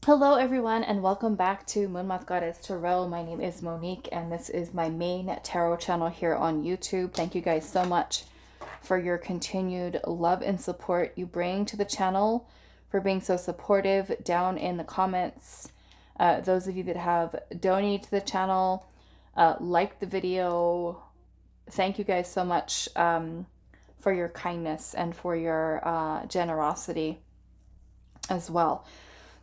Hello, everyone, and welcome back to Moonmonth Goddess Tarot. My name is Monique, and this is my main tarot channel here on YouTube. Thank you guys so much for your continued love and support you bring to the channel, for being so supportive down in the comments. Those of you that have donated to the channel, liked the video, thank you guys so much for your kindness and for your generosity as well.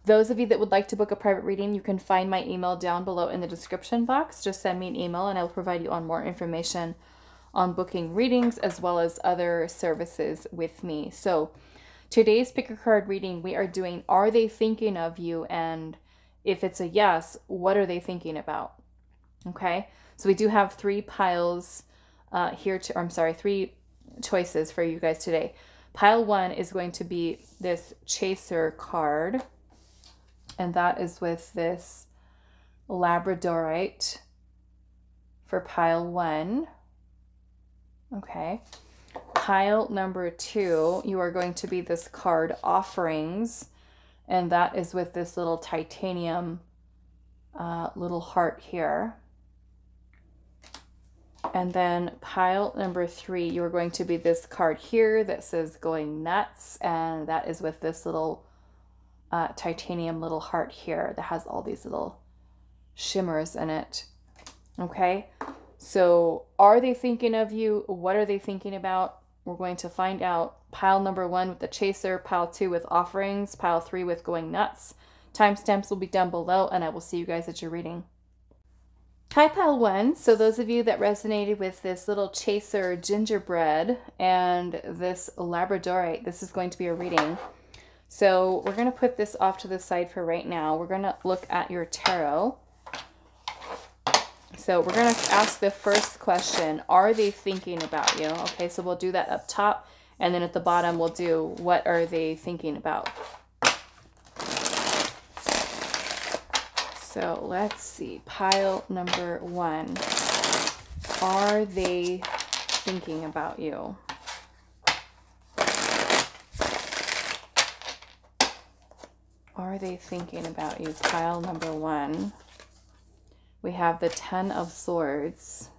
Those of you that would like to book a private reading, you can find my email down below in the description box. Just send me an email and I'll provide you on more information on booking readings as well as other services with me. So today's pick a card reading, we are doing Are They Thinking of You? And if it's a yes, what are they thinking about? Okay, so we do have three piles three choices for you guys today. Pile one is going to be this Chaser card, and that is with this Labradorite for pile one. Okay. Pile number two, you are going to be this card Offerings, and that is with this little titanium little heart here. And then pile number three, you're going to be this card here that says Going Nuts, and that is with this little titanium little heart here that has all these little shimmers in it. Okay, so are they thinking of you? What are they thinking about? We're going to find out. Pile number one with the Chaser, pile two with Offerings, pile three with Going Nuts. Timestamps will be down below, and I will see you guys at your reading. Hi, pile one. So those of you that resonated with this little Chaser gingerbread and this Labradorite, this is going to be a reading. So we're going to put this off to the side for right now. We're going to look at your tarot. So we're going to ask the first question, are they thinking about you? Okay, so we'll do that up top, and then at the bottom we'll do, what are they thinking about? So let's see, pile number one, are they thinking about you? Are they thinking about you? Pile number one. We have the Ten of Swords.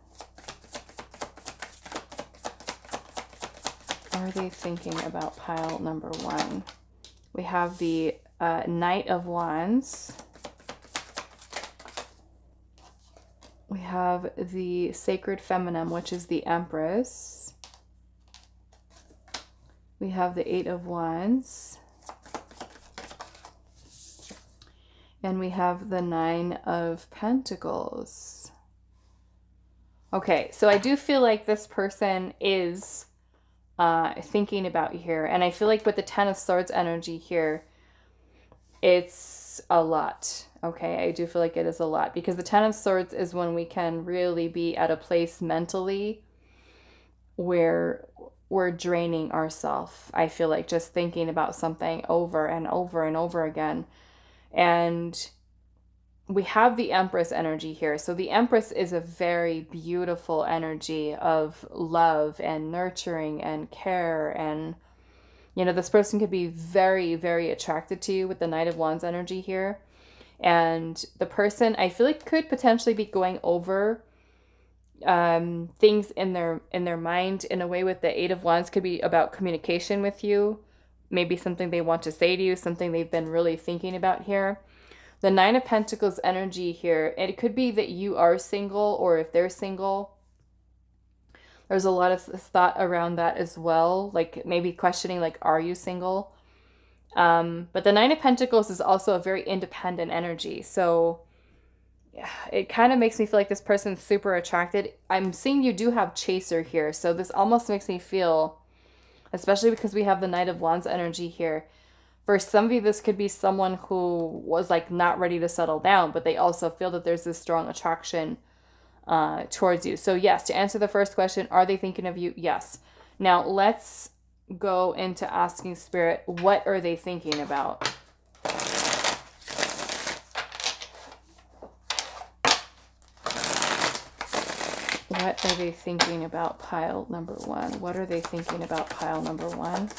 Are they thinking about pile number one? We have the Knight of Wands. We have the Sacred Feminine, which is the Empress. We have the Eight of Wands. And we have the Nine of Pentacles. Okay, so I do feel like this person is thinking about you here. And I feel like with the Ten of Swords energy here, it's a lot. Okay, I do feel like it is a lot. Because the Ten of Swords is when we can really be at a place mentally where we're draining ourselves. I feel like just thinking about something over and over and over again. And we have the Empress energy here. So the Empress is a very beautiful energy of love and nurturing and care. And, you know, this person could be very, very attracted to you with the Knight of Wands energy here. And the person, I feel like, could potentially be going over things in their mind in a way. With the Eight of Wands could be about communication with you. Maybe something they want to say to you, something they've been really thinking about here. The Nine of Pentacles energy here, it could be that you are single, or if they're single, there's a lot of thought around that as well. Like maybe questioning, like, are you single? But the Nine of Pentacles is also a very independent energy. So it kind of makes me feel like this person's super attracted. I'm seeing you do have Chaser here. So this almost makes me feel, especially because we have the Knight of Wands energy here, for some of you, this could be someone who was like not ready to settle down, but they also feel that there's this strong attraction towards you. So yes, to answer the first question, are they thinking of you? Yes. Now let's go into asking Spirit, what are they thinking about? What are they thinking about pile number one? What are they thinking about pile number one?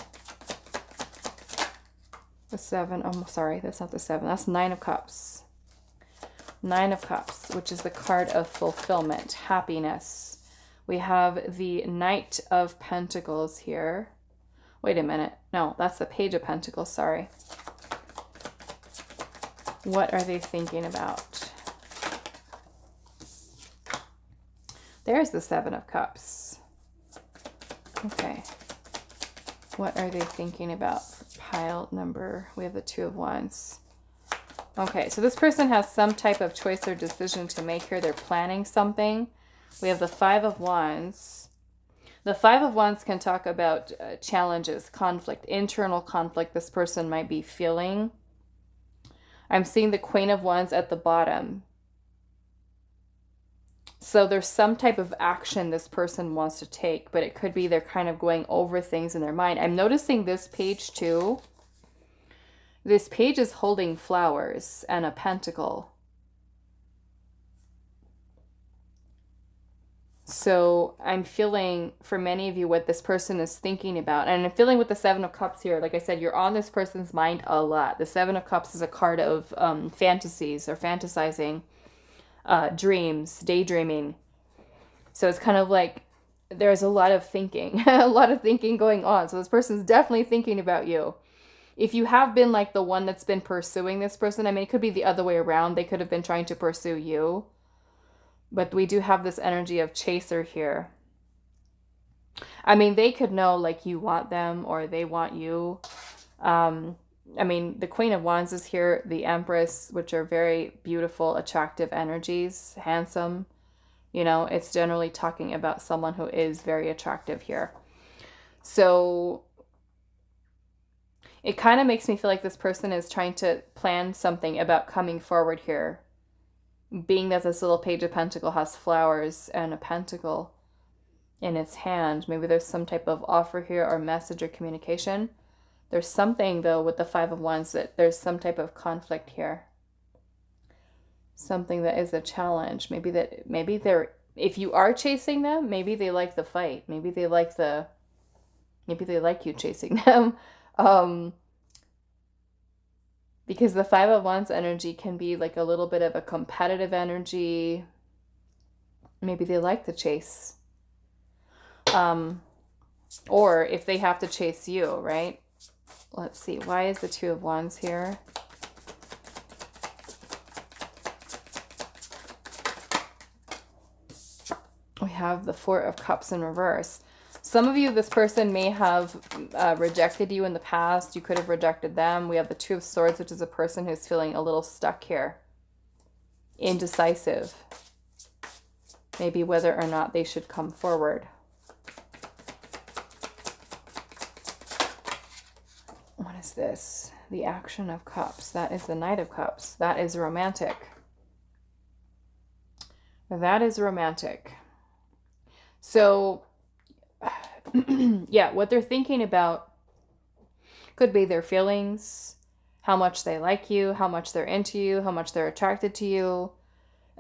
The 7, I'm sorry, that's not the 7. That's 9 of Cups. 9 of Cups, which is the card of fulfillment, happiness. We have the Knight of Pentacles here. Wait a minute. No, that's the Page of Pentacles, sorry. What are they thinking about? There's the 7 of Cups. Okay. What are they thinking about? Pile number, we have the 2 of Wands. Okay, so this person has some type of choice or decision to make here. They're planning something. We have the 5 of Wands. The 5 of Wands can talk about challenges, conflict, internal conflict this person might be feeling. I'm seeing the Queen of Wands at the bottom. So there's some type of action this person wants to take, but it could be they're kind of going over things in their mind. I'm noticing this page too. This page is holding flowers and a pentacle. So I'm feeling for many of you what this person is thinking about. And I'm feeling with the 7 of Cups here, like I said, you're on this person's mind a lot. The 7 of Cups is a card of fantasies or fantasizing, dreams, daydreaming. So it's kind of like there's a lot of thinking, a lot of thinking going on. So this person's definitely thinking about you. If you have been like the one that's been pursuing this person, I mean, it could be the other way around. They could have been trying to pursue you. But we do have this energy of chaser here. I mean, they could know like you want them or they want you. I mean, the Queen of Wands is here, the Empress, which are very beautiful, attractive energies, handsome. You know, it's generally talking about someone who is very attractive here. So it kind of makes me feel like this person is trying to plan something about coming forward here. Being that this little Page of Pentacles has flowers and a pentacle in its hand. Maybe there's some type of offer here or message or communication. There's something, though, with the 5 of Wands that there's some type of conflict here. Something that is a challenge. Maybe they're, if you are chasing them, maybe they like the fight. Maybe they like you chasing them. Because the 5 of Wands energy can be like a little bit of a competitive energy. Maybe they like the chase. Or if they have to chase you, right? Let's see. Why is the 2 of Wands here? We have the 4 of Cups in reverse. Some of you, this person may have rejected you in the past. You could have rejected them. We have the 2 of Swords, which is a person who's feeling a little stuck here. Indecisive. Maybe whether or not they should come forward. What is this? The Action of Cups. That is the Knight of Cups. That is romantic. That is romantic. So yeah, what they're thinking about could be their feelings, how much they like you, how much they're into you, how much they're attracted to you,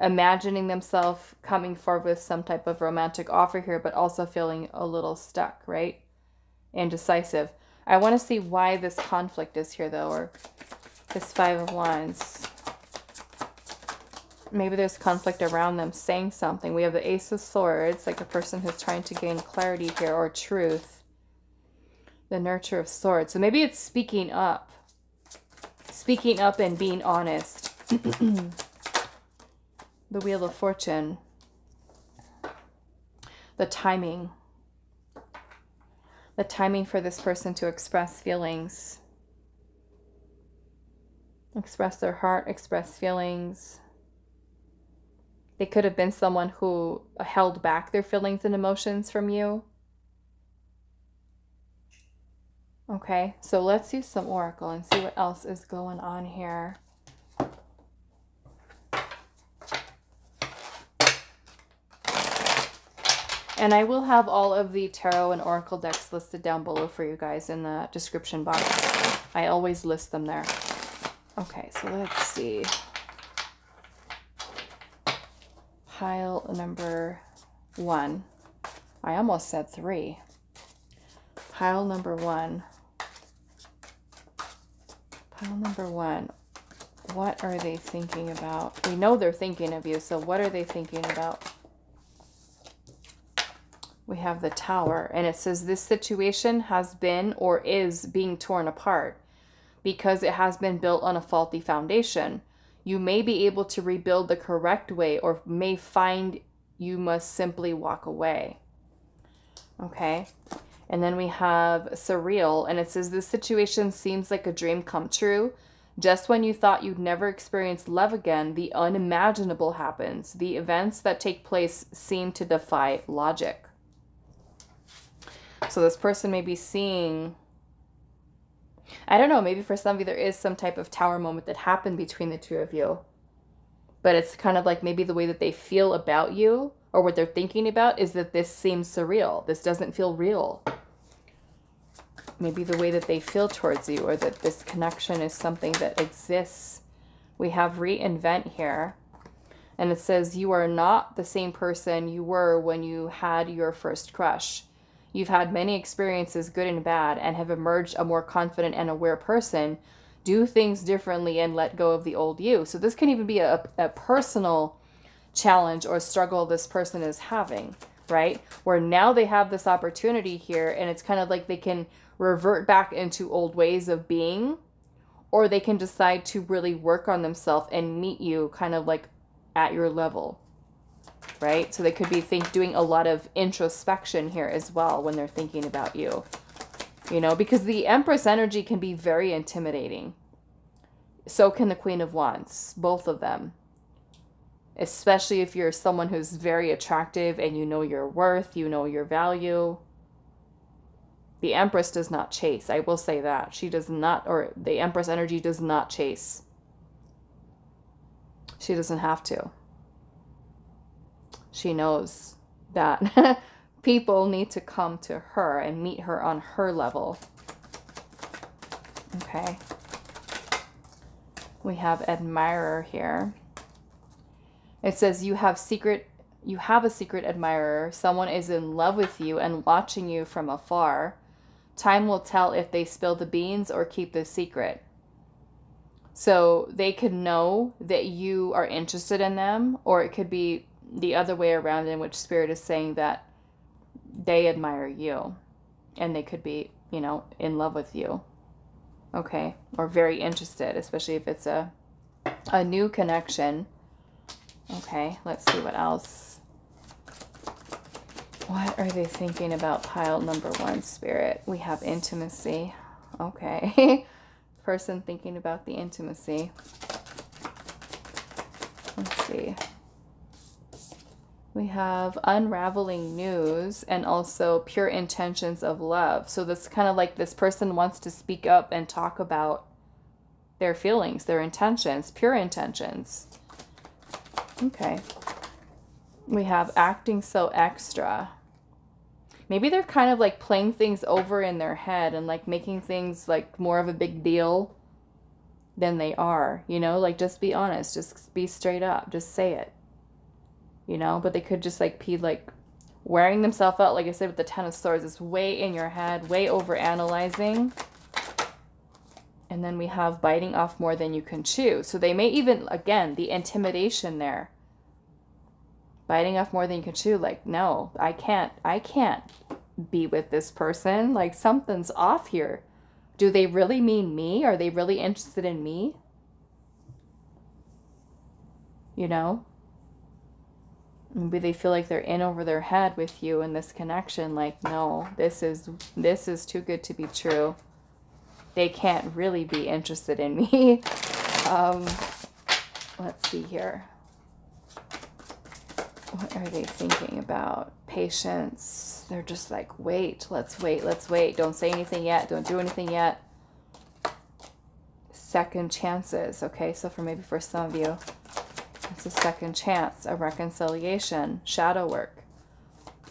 imagining themselves coming forward with some type of romantic offer here, but also feeling a little stuck, right? Indecisive. I want to see why this conflict is here, though, or this 5 of Wands. Maybe there's conflict around them saying something. We have the Ace of Swords, like a person who's trying to gain clarity here or truth. The Nurture of Swords. So maybe it's speaking up. Speaking up and being honest. The Wheel of Fortune. The timing. The timing for this person to express feelings. Express their heart, express feelings. They could have been someone who held back their feelings and emotions from you. Okay, so let's use some Oracle and see what else is going on here. And I will have all of the Tarot and Oracle decks listed down below for you guys in the description box. I always list them there. Okay, so let's see. Pile number 1. I almost said 3. Pile number 1. Pile number one. What are they thinking about? We know they're thinking of you, so what are they thinking about? We have the Tower, and it says this situation has been or is being torn apart because it has been built on a faulty foundation. You may be able to rebuild the correct way or may find you must simply walk away. Okay. And then we have Surreal, and it says this situation seems like a dream come true. Just when you thought you'd never experience love again, the unimaginable happens. The events that take place seem to defy logic. So this person may be seeing, I don't know, maybe for some of you there is some type of Tower moment that happened between the two of you. But it's kind of like maybe the way that they feel about you or what they're thinking about is that this seems surreal. This doesn't feel real. Maybe the way that they feel towards you or that this connection is something that exists. We have Reinvent here. And it says you are not the same person you were when you had your first crush. You've had many experiences, good and bad, and have emerged a more confident and aware person. Do things differently and let go of the old you. So this can even be a personal challenge or struggle this person is having, right? Where now they have this opportunity here, and it's kind of like they can revert back into old ways of being, or they can decide to really work on themselves and meet you kind of like at your level. Right? So they could be doing a lot of introspection here as well when they're thinking about you. You know, because the Empress energy can be very intimidating. So can the Queen of Wands, both of them. Especially if you're someone who's very attractive and you know your worth, you know your value. The Empress does not chase. I will say that. She does not, or the Empress energy does not chase. She doesn't have to. She knows that people need to come to her and meet her on her level. Okay. We have Admirer here. It says you have a secret admirer. Someone is in love with you and watching you from afar. Time will tell if they spill the beans or keep the secret. So they could know that you are interested in them, or it could be the other way around, in which Spirit is saying that they admire you and they could be, you know, in love with you. Okay. Or very interested, especially if it's a new connection. Okay. Let's see what else. What are they thinking about pile number one, Spirit? We have intimacy. Okay. Person thinking about the intimacy. Let's see. We have unraveling news and also pure intentions of love. So that's kind of like this person wants to speak up and talk about their feelings, their intentions, pure intentions. Okay. We have acting so extra. Maybe they're kind of like playing things over in their head and like making things like more of a big deal than they are, you know, like just be honest, just be straight up, just say it. You know, but they could just like be like wearing themselves out, like I said, with the Ten of Swords. It's way in your head, way over analyzing. And then we have biting off more than you can chew. So they may even, again, the intimidation there. Biting off more than you can chew. Like, no, I can't be with this person. Like, something's off here. Do they really mean me? Are they really interested in me? You know? Maybe they feel like they're in over their head with you in this connection. Like, no, this is too good to be true. They can't really be interested in me. Let's see here. What are they thinking about? Patience. They're just like, wait, let's wait, let's wait. Don't say anything yet. Don't do anything yet. Second chances. Okay, so for some of you, it's a second chance, a reconciliation, shadow work.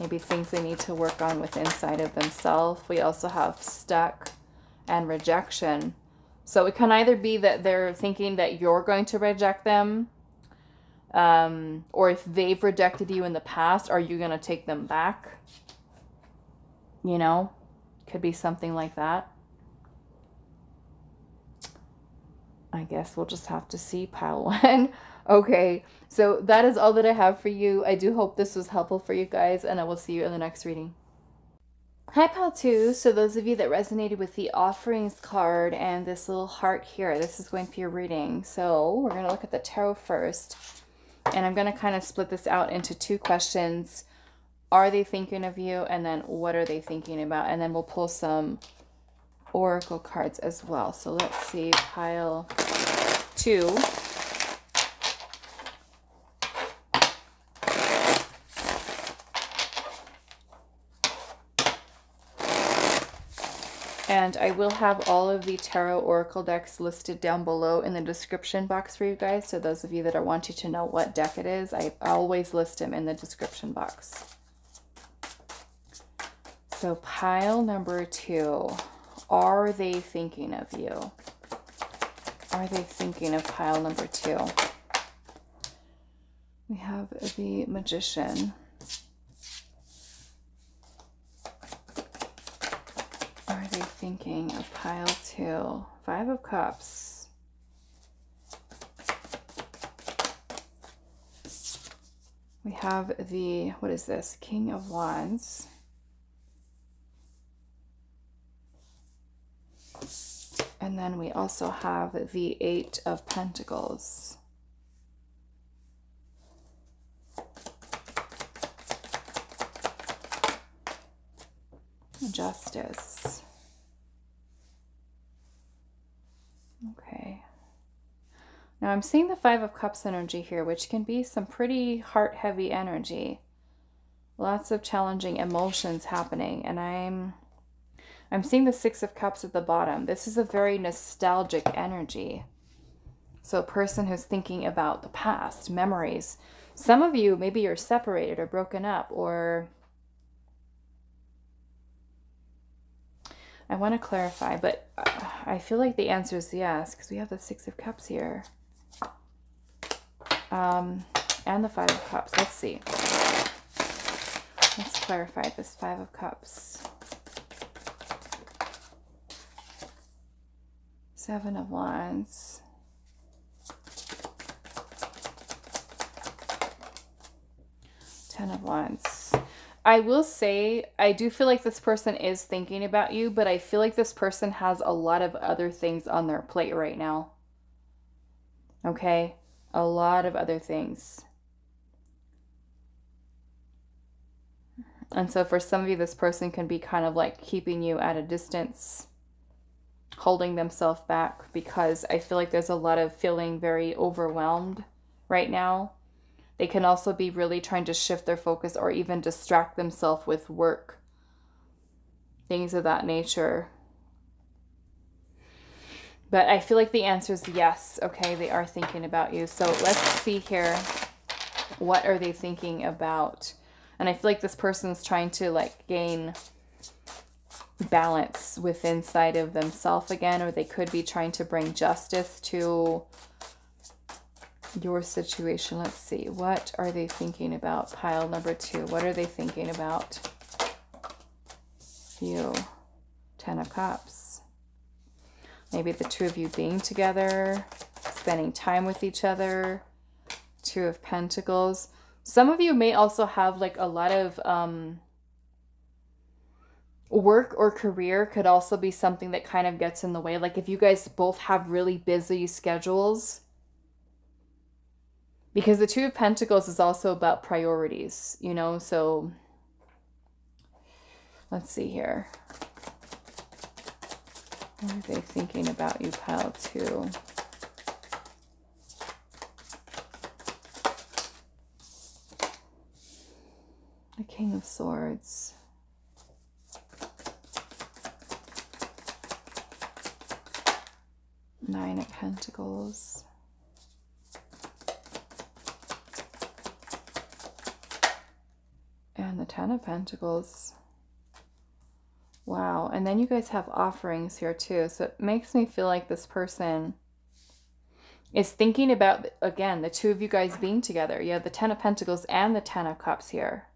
Maybe things they need to work on with inside of themselves. We also have stuck and rejection. So it can either be that they're thinking that you're going to reject them, or if they've rejected you in the past, are you going to take them back? You know, could be something like that. I guess we'll just have to see, pile one. Okay, so that is all that I have for you. I do hope this was helpful for you guys, and I will see you in the next reading. Hi, pile two. So those of you that resonated with the offerings card and this little heart here, this is going for your reading. So we're going to look at the tarot first, and I'm going to kind of split this out into two questions. Are they thinking of you? And then what are they thinking about? And then we'll pull some oracle cards as well. So let's see, pile two. And I will have all of the tarot oracle decks listed down below in the description box for you guys. So those of you that are wanting to know what deck it is, I always list them in the description box. So pile number two, are they thinking of you? Are they thinking of pile number two? We have the Magician. Are they thinking of pile two? Five of Cups. We have the, what is this? King of Wands. And then we also have the Eight of Pentacles. Justice. Okay. Now I'm seeing the Five of Cups energy here, which can be some pretty heart-heavy energy. Lots of challenging emotions happening, and I'm seeing the Six of Cups at the bottom. This is a very nostalgic energy. So a person who's thinking about the past, memories. Some of you, maybe you're separated or broken up, or I want to clarify, but I feel like the answer is yes, because we have the Six of Cups here. And the Five of Cups. Let's see. Let's clarify this Five of Cups. Seven of Wands. Ten of Wands. I will say, I do feel like this person is thinking about you, but I feel like this person has a lot of other things on their plate right now. Okay? A lot of other things. And so for some of you, this person can be kind of like keeping you at a distance, holding themselves back, because I feel like there's a lot of feeling very overwhelmed right now. They can also be really trying to shift their focus or even distract themselves with work, things of that nature. But I feel like the answer is yes. Okay, they are thinking about you. So let's see here. What are they thinking about? And I feel like this person's trying to like gain balance within inside of themselves again, or they could be trying to bring justice to your situation. Let's see. What are they thinking about? Pile number two. What are they thinking about you? Ten of Cups. Maybe the two of you being together, spending time with each other. Two of Pentacles. Some of you may also have like a lot of work or career could also be something that kind of gets in the way. Like if you guys both have really busy schedules, because the Two of Pentacles is also about priorities, you know, so let's see here. What are they thinking about you, pile two? The King of Swords. Nine of Pentacles. And the Ten of Pentacles. Wow. And then you guys have offerings here too. So it makes me feel like this person is thinking about, again, the two of you guys being together. You have the Ten of Pentacles and the Ten of Cups here.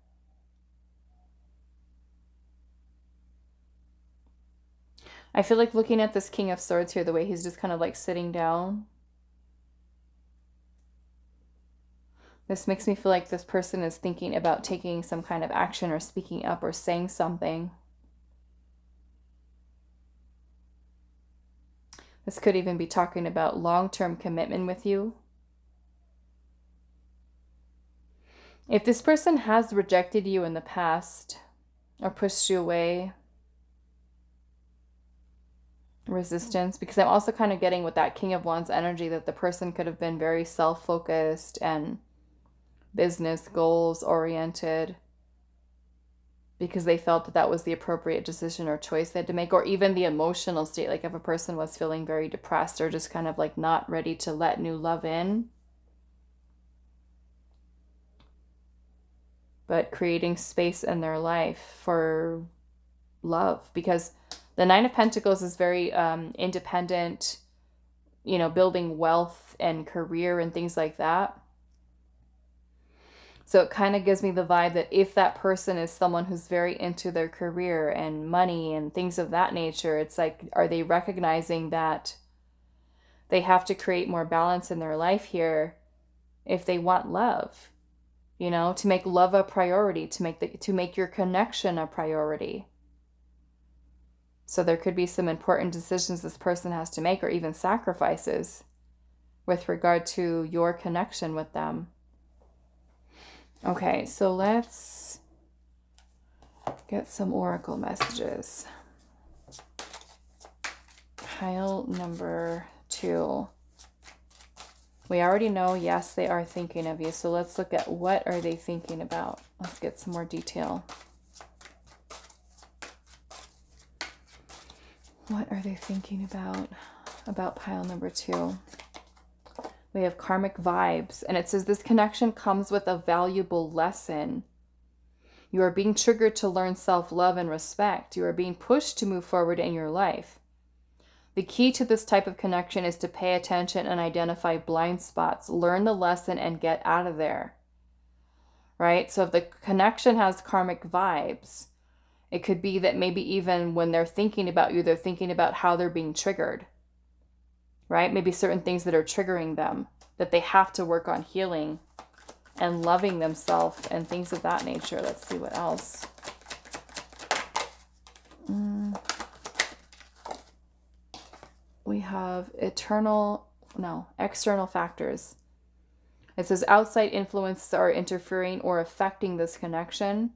I feel like looking at this King of Swords here, the way he's just kind of like sitting down. This makes me feel like this person is thinking about taking some kind of action or speaking up or saying something. This could even be talking about long-term commitment with you. If this person has rejected you in the past or pushed you away, resistance, because I'm also kind of getting with that King of Wands energy that the person could have been very self-focused and business goals oriented because they felt that that was the appropriate decision or choice they had to make, or even the emotional state, like if a person was feeling very depressed or just kind of like not ready to let new love in, but creating space in their life for love, because the Nine of Pentacles is very independent, you know, building wealth and career and things like that. So it kind of gives me the vibe that if that person is someone who's very into their career and money and things of that nature, it's like, are they recognizing that they have to create more balance in their life here if they want love, you know, to make love a priority, to make your connection a priority. So there could be some important decisions this person has to make, or even sacrifices with regard to your connection with them. Okay, so let's get some oracle messages. Pile number 2. We already know, yes, they are thinking of you. So let's look at what are they thinking about. Let's get some more detail. What are they thinking about pile number 2? We have karmic vibes, and it says this connection comes with a valuable lesson. You are being triggered to learn self-love and respect. You are being pushed to move forward in your life. The key to this type of connection is to pay attention and identify blind spots. Learn the lesson and get out of there. Right? So if the connection has karmic vibes, it could be that maybe even when they're thinking about you, they're thinking about how they're being triggered. Right? Maybe certain things that are triggering them, that they have to work on healing and loving themselves and things of that nature. Let's see what else. We have external factors. It says outside influences are interfering or affecting this connection.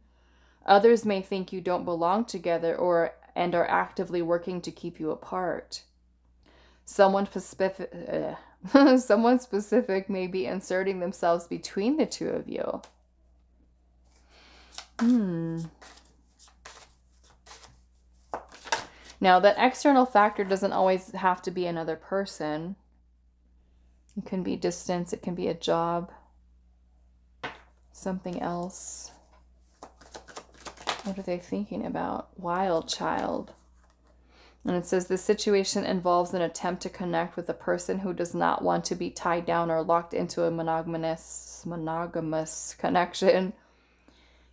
Others may think you don't belong together and are actively working to keep you apart. Someone specific may be inserting themselves between the two of you. Now, that external factor doesn't always have to be another person. It can be distance. It can be a job. Something else. What are they thinking about? Wild child. And it says the situation involves an attempt to connect with a person who does not want to be tied down or locked into a monogamous connection.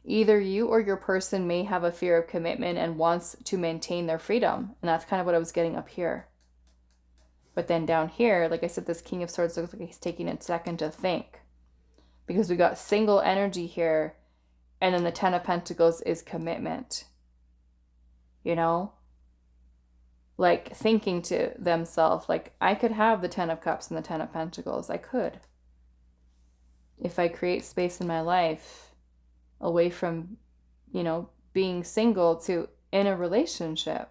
Either you or your person may have a fear of commitment and wants to maintain their freedom. And that's kind of what I was getting up here. But then down here, like I said, this King of Swords looks like he's taking a second to think. Because we got single energy here. And then the Ten of Pentacles is commitment. You know? Like thinking to themselves, like, I could have the Ten of Cups and the Ten of Pentacles. I could. If I create space in my life away from, you know, being single to in a relationship.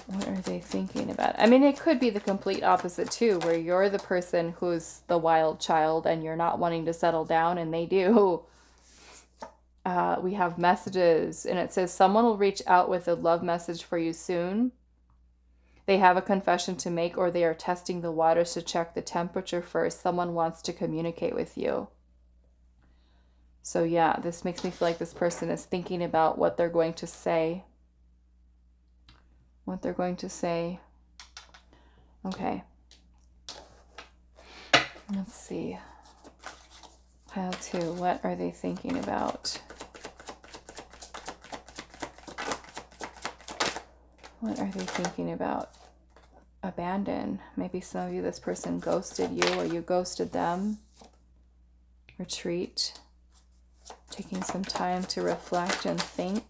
What are they thinking about? I mean, it could be the complete opposite too, where you're the person who's the wild child and you're not wanting to settle down and they do. We have messages, and it says someone will reach out with a love message for you soon. They have a confession to make, or they are testing the waters to check the temperature first. Someone wants to communicate with you. So yeah, this makes me feel like this person is thinking about what they're going to say. What they're going to say. Okay. Let's see. Pile 2. What are they thinking about? What are they thinking about? Abandon. Maybe some of you, this person ghosted you or you ghosted them. Retreat. Taking some time to reflect and think.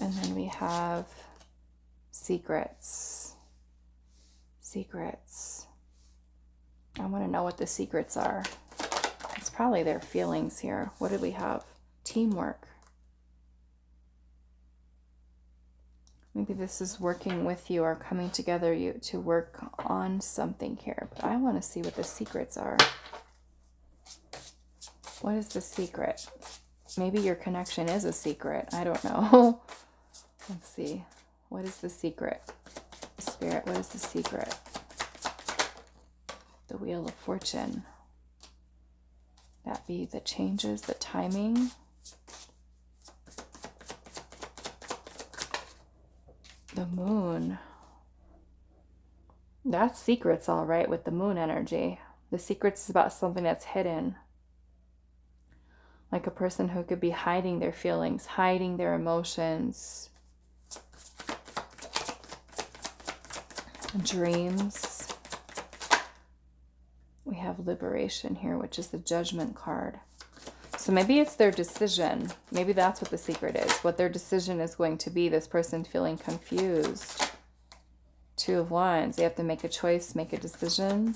And then we have secrets. Secrets. I want to know what the secrets are. It's probably their feelings here. What do we have? Teamwork. Maybe this is working with you or coming together to work on something here. But I want to see what the secrets are. What is the secret? Maybe your connection is a secret. I don't know. Let's see. What is the secret? Spirit, what is the secret? The Wheel of Fortune. That be the changes, the timing. The Moon. That's secrets, all right, with the Moon energy. The secrets is about something that's hidden. Like a person who could be hiding their feelings, hiding their emotions. Dreams. We have Liberation here, which is the Judgment card. So maybe it's their decision. Maybe that's what the secret is. What their decision is going to be. This person feeling confused. Two of Wands. They have to make a choice, make a decision.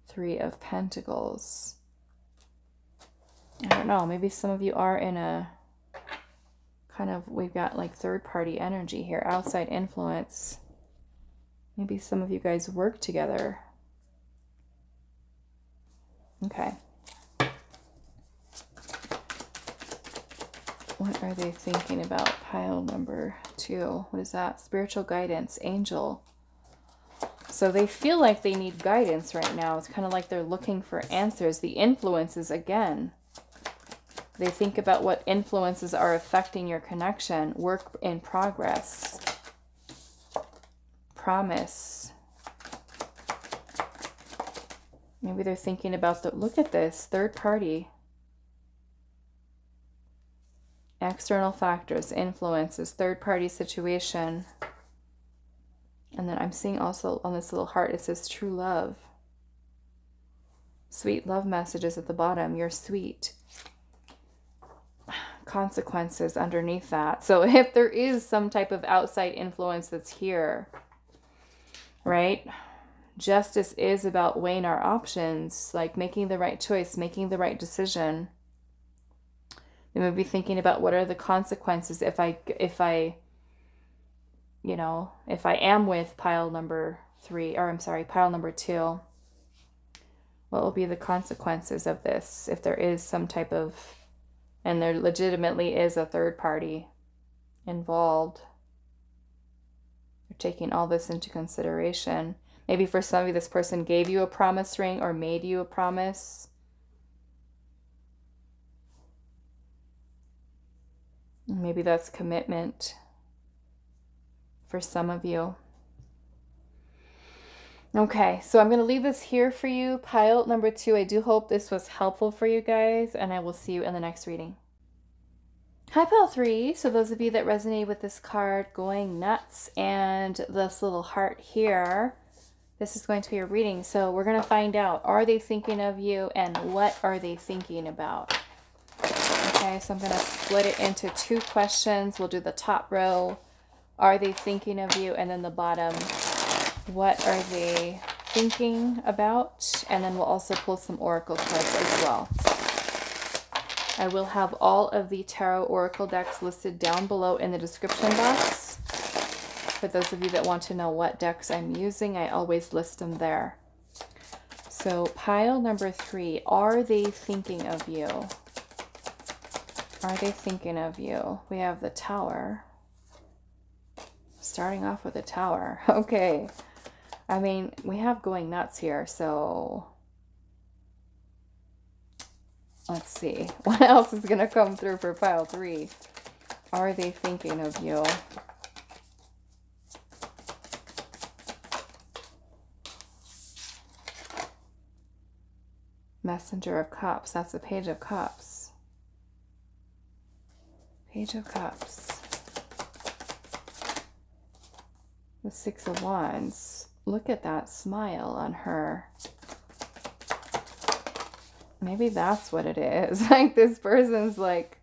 Three of Pentacles. I don't know. Maybe some of you are in a kind of, we've got like third party energy here. Outside influence. Maybe some of you guys work together. Okay. What are they thinking about? Pile number 2. What is that? Spiritual guidance. Angel. So they feel like they need guidance right now. It's kind of like they're looking for answers. The influences again. They think about what influences are affecting your connection. Work in progress. Promise. Maybe they're thinking about the, look at this, third party. External factors, influences, third party situation. And then I'm seeing also on this little heart, it says true love. Sweet love messages at the bottom. You're sweet. Consequences underneath that. So if there is some type of outside influence that's here, right? Justice is about weighing our options, like making the right choice, making the right decision. They may be thinking about what are the consequences if I am with pile number 3, or I'm sorry, pile number 2. What will be the consequences of this if there is some type of, and there legitimately is a third party involved? You're taking all this into consideration. Maybe for some of you, this person gave you a promise ring or made you a promise. Maybe that's commitment for some of you. Okay, so I'm going to leave this here for you. Pile number 2. I do hope this was helpful for you guys, and I will see you in the next reading. Hi, pile 3. So those of you that resonate with this card, going nuts, and this little heart here, this is going to be a reading. So we're going to find out, are they thinking of you, and what are they thinking about? Okay, so I'm going to split it into 2 questions. We'll do the top row, are they thinking of you? And then the bottom, what are they thinking about? And then we'll also pull some oracle cards as well. I will have all of the tarot oracle decks listed down below in the description box. For those of you that want to know what decks I'm using, I always list them there. So pile number 3, are they thinking of you? Are they thinking of you? We have the Tower. Starting off with the Tower. Okay. I mean, we have going nuts here, so let's see. What else is going to come through for pile 3? Are they thinking of you? Messenger of Cups. That's the Page of Cups. Page of Cups. The Six of Wands. Look at that smile on her. Maybe that's what it is. Like this person's like,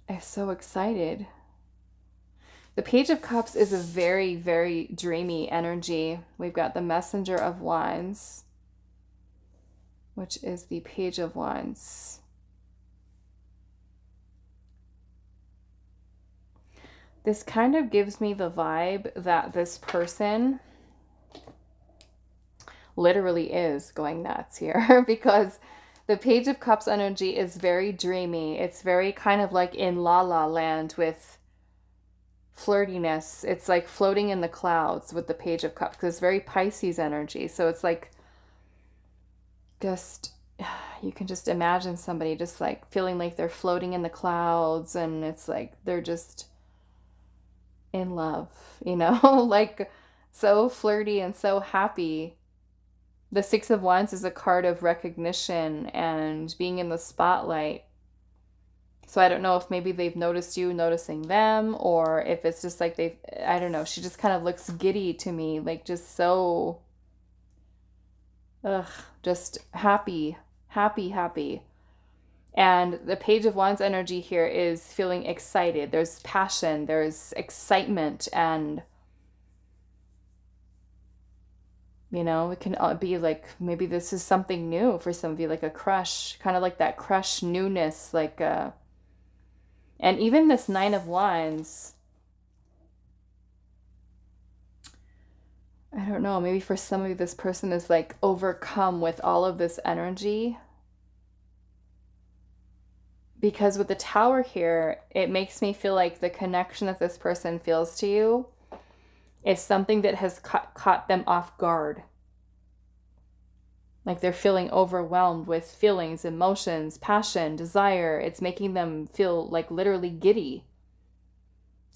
I'm so excited. The Page of Cups is a very, very dreamy energy. We've got the Messenger of Wands, which is the Page of Wands. This kind of gives me the vibe that this person literally is going nuts here because the Page of Cups energy is very dreamy. It's very kind of like in La La Land with flirtiness. It's like floating in the clouds with the Page of Cups because it's very Pisces energy. So it's like just, you can just imagine somebody just like feeling like they're floating in the clouds and it's like they're just in love, you know, like so flirty and so happy. The Six of Wands is a card of recognition and being in the spotlight. So I don't know if maybe they've noticed you noticing them or if it's just like they've, I don't know. She just kind of looks giddy to me, like just so, just happy, happy, happy. And the Page of Wands energy here is feeling excited. There's passion, there's excitement, and you know, it can be like, maybe this is something new for some of you, like a crush, kind of like that crush newness, like, and even this Nine of Wands, I don't know, maybe for some of you, this person is like overcome with all of this energy. Because with the Tower here, it makes me feel like the connection that this person feels to you is something that has caught them off guard. Like they're feeling overwhelmed with feelings, emotions, passion, desire. It's making them feel like literally giddy,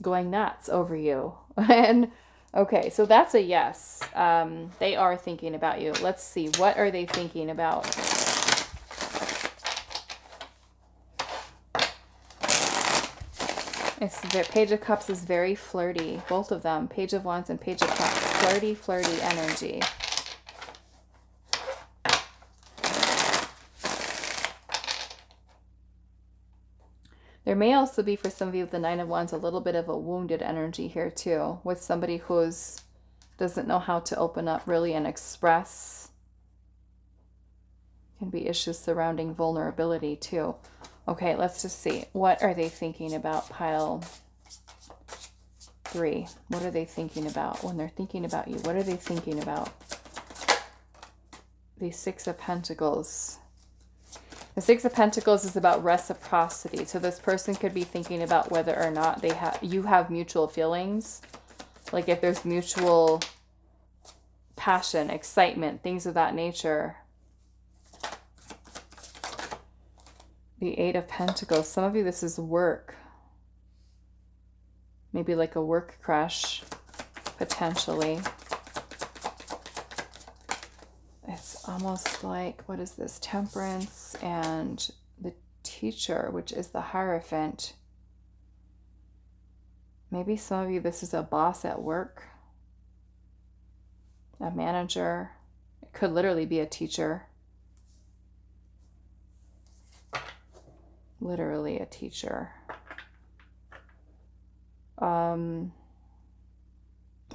going nuts over you. And okay, so that's a yes. They are thinking about you. Let's see. What are they thinking about? It's the Page of Cups is very flirty. Both of them, Page of Wands and Page of Cups. Flirty, flirty energy. There may also be, for some of you with the Nine of Wands, a little bit of a wounded energy here too, with somebody who's doesn't know how to open up really and express. Can be issues surrounding vulnerability too. Okay, let's just see. What are they thinking about, pile 3? What are they thinking about when they're thinking about you? What are they thinking about? The Six of Pentacles. The Six of Pentacles is about reciprocity. So this person could be thinking about whether or not you have mutual feelings. Like if there's mutual passion, excitement, things of that nature. The Eight of Pentacles. Some of you, this is work. Maybe like a work crush, potentially. It's almost like, what is this? Temperance and the Teacher, which is the Hierophant. Maybe some of you, this is a boss at work. A manager. It could literally be a teacher. Literally a teacher. Or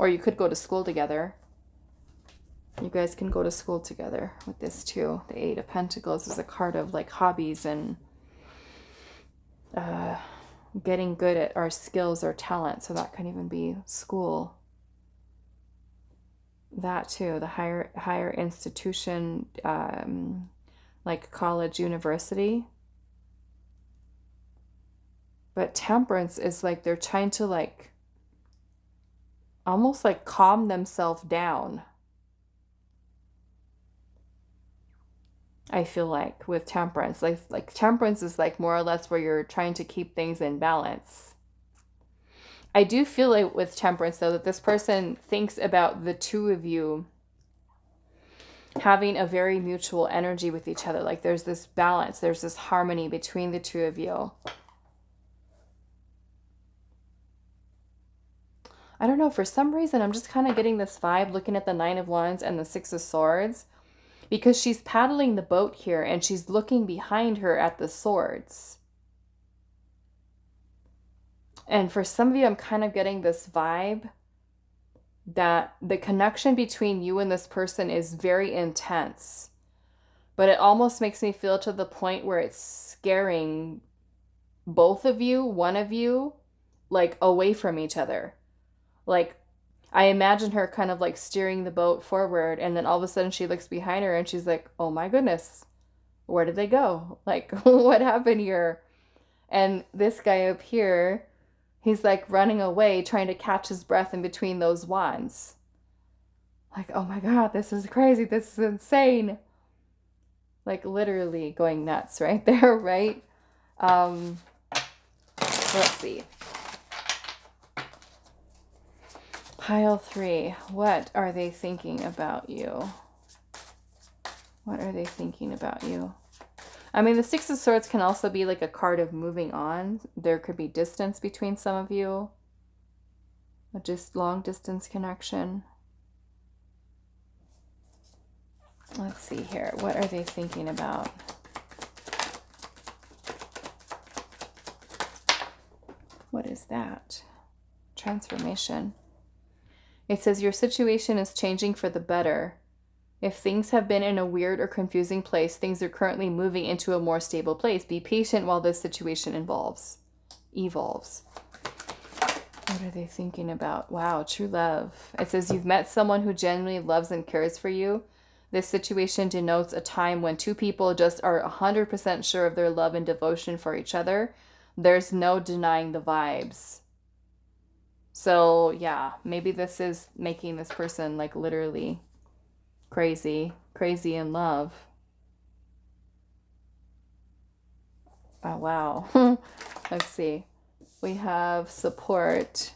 you could go to school together. You guys can go to school together with this too. The Eight of Pentacles is a card of like hobbies and getting good at our skills or talent. So that can even be school. That too, the higher institution, like college, university. But Temperance is like they're trying to like almost like calm themselves down. I feel like with Temperance, like Temperance is like more or less where you're trying to keep things in balance. I do feel like with Temperance though that this person thinks about the two of you having a very mutual energy with each other. Like there's this balance, there's this harmony between the two of you. I don't know, for some reason, I'm just kind of getting this vibe looking at the Nine of Wands and the Six of Swords, because she's paddling the boat here and she's looking behind her at the swords. And for some of you, I'm kind of getting this vibe that the connection between you and this person is very intense, but it almost makes me feel to the point where it's scaring both of you, one of you, like away from each other. Like, I imagine her kind of like steering the boat forward, and then all of a sudden she looks behind her and she's like, oh my goodness, where did they go? Like, what happened here? And this guy up here, he's like running away, trying to catch his breath in between those wands. Like, oh my God, this is crazy. This is insane. Like literally going nuts right there, right? Let's see. Pile 3, what are they thinking about you? What are they thinking about you? I mean, the Six of Swords can also be like a card of moving on. There could be distance between some of you. A just long distance connection. Let's see here. What are they thinking about? What is that? Transformation. It says your situation is changing for the better. If things have been in a weird or confusing place, things are currently moving into a more stable place. Be patient while this situation evolves. What are they thinking about? Wow, true love. It says you've met someone who genuinely loves and cares for you. This situation denotes a time when two people just are 100% sure of their love and devotion for each other. There's no denying the vibes. So yeah, maybe this is making this person like literally crazy in love. Oh, wow. Let's see. We have support.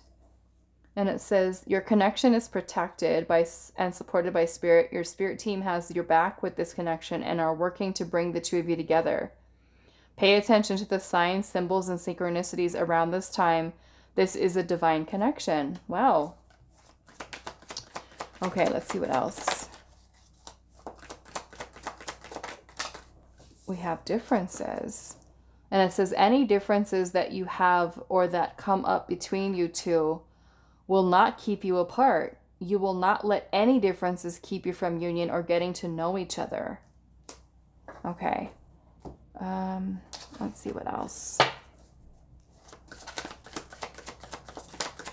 And it says your connection is protected by and supported by spirit. Your spirit team has your back with this connection and are working to bring the two of you together. Pay attention to the signs, symbols, and synchronicities around this time. This is a divine connection. Wow. Okay, let's see what else. We have differences. And it says any differences that you have or that come up between you two will not keep you apart. You will not let any differences keep you from union or getting to know each other. Okay. Let's see what else.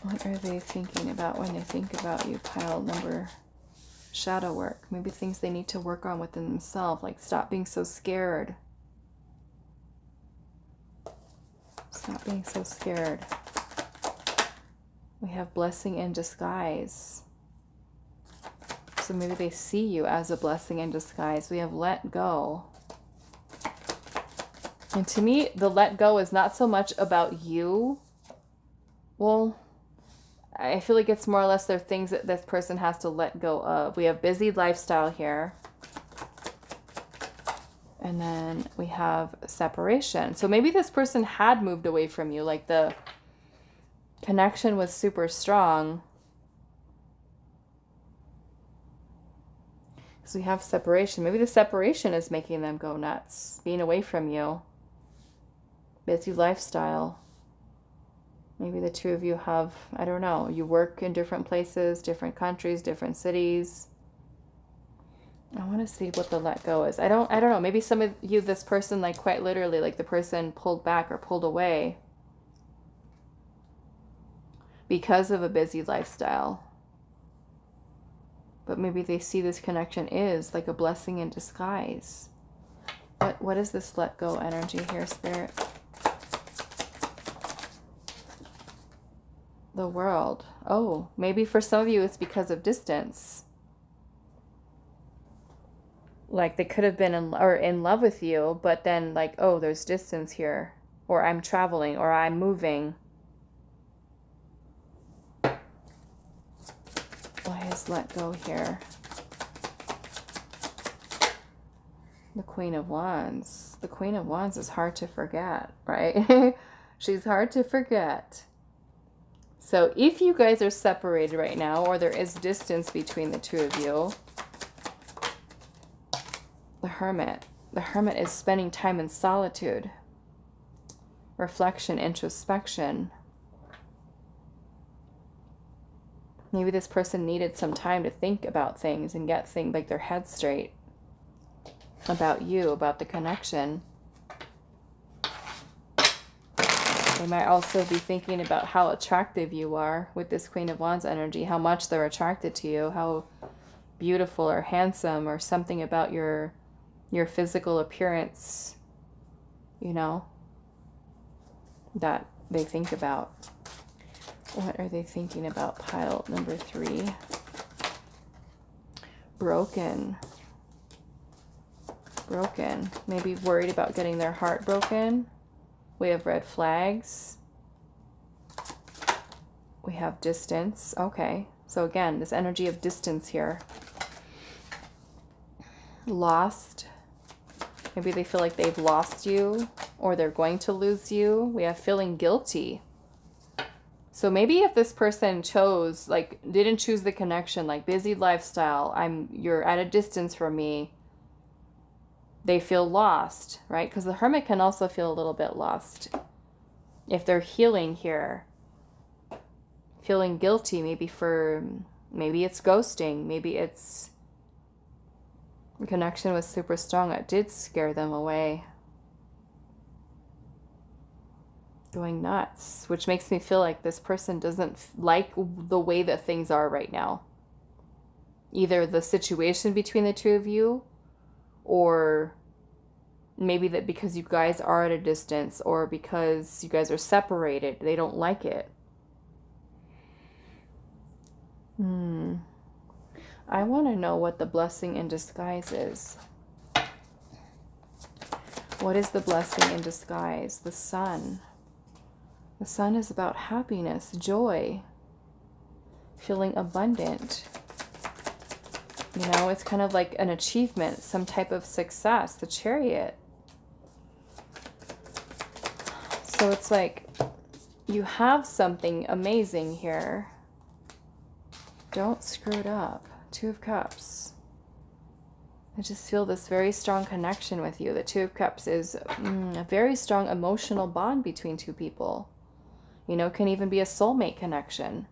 What are they thinking about when they think about you? Pile number, shadow work. Maybe things they need to work on within themselves, like stop being so scared. Stop being so scared. We have blessing in disguise. So maybe they see you as a blessing in disguise. We have let go. And to me, the let go is not so much about you. Well, I feel like it's more or less there are things that this person has to let go of. We have busy lifestyle here. And then we have separation. So maybe this person had moved away from you. Like the connection was super strong. So we have separation. Maybe the separation is making them go nuts. Being away from you. Busy lifestyle. Maybe the two of you have, I don't know, you work in different places, different countries, different cities. I want to see what the let go is. I don't know. Maybe some of you, this person, like quite literally, like the person pulled back or pulled away because of a busy lifestyle. But maybe they see this connection is like a blessing in disguise. What is this let go energy here, Spirit? The World. Oh, maybe for some of you it's because of distance. Like they could have been in love with you, but then like, oh, there's distance here. Or I'm traveling, or I'm moving. Why is let go here? The Queen of Wands. The Queen of Wands is hard to forget, right? She's hard to forget. So if you guys are separated right now, or there is distance between the two of you, the Hermit. The Hermit is spending time in solitude, reflection, introspection. Maybe this person needed some time to think about things and get things like their head straight about you, about the connection. They might also be thinking about how attractive you are with this Queen of Wands energy, how much they're attracted to you, how beautiful or handsome or something about your physical appearance, you know, that they think about. What are they thinking about? Pile number 3. Broken. Broken. Maybe worried about getting their heart broken. We have red flags. We have distance. Okay. So again, this energy of distance here. Lost. Maybe they feel like they've lost you or they're going to lose you. We have feeling guilty. So maybe if this person chose, like, didn't choose the connection, like busy lifestyle, you're at a distance from me, they feel lost, right? Because the Hermit can also feel a little bit lost. If they're healing here, feeling guilty, maybe it's ghosting, maybe it's the connection was super strong, it did scare them away. Going nuts, which makes me feel like this person doesn't like the way that things are right now. Either the situation between the two of you, or maybe that because you guys are at a distance, or because you guys are separated, they don't like it. I want to know what the blessing in disguise is. What is the blessing in disguise? The Sun. The Sun is about happiness, joy, feeling abundant. You know, it's kind of like an achievement, some type of success, the Chariot. So it's like you have something amazing here. Don't screw it up. 2 of Cups. I just feel this very strong connection with you. The 2 of Cups is a very strong emotional bond between 2 people. You know, can even be a soulmate connection.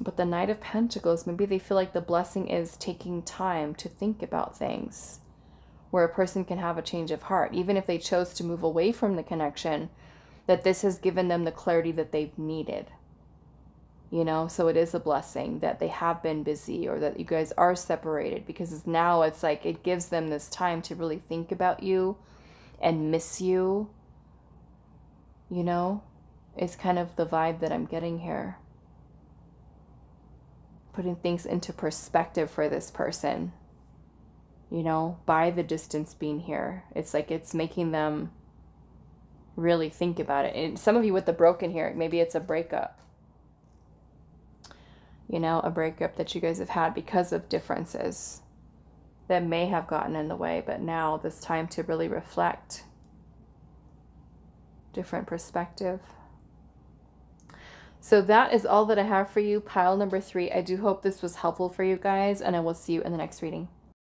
But the Knight of Pentacles, maybe they feel like the blessing is taking time to think about things, where a person can have a change of heart, even if they chose to move away from the connection, that this has given them the clarity that they've needed. You know, so it is a blessing that they have been busy, or that you guys are separated, because now it's like it gives them this time to really think about you and miss you. You know, it's kind of the vibe that I'm getting here. Putting things into perspective for this person, you know, by the distance being here. It's like it's making them really think about it. And some of you with the Broken here, maybe it's a breakup. You know, a breakup that you guys have had because of differences that may have gotten in the way, but now this time to really reflect. Different perspective. So that is all that I have for you, pile number 3. I do hope this was helpful for you guys, and I will see you in the next reading.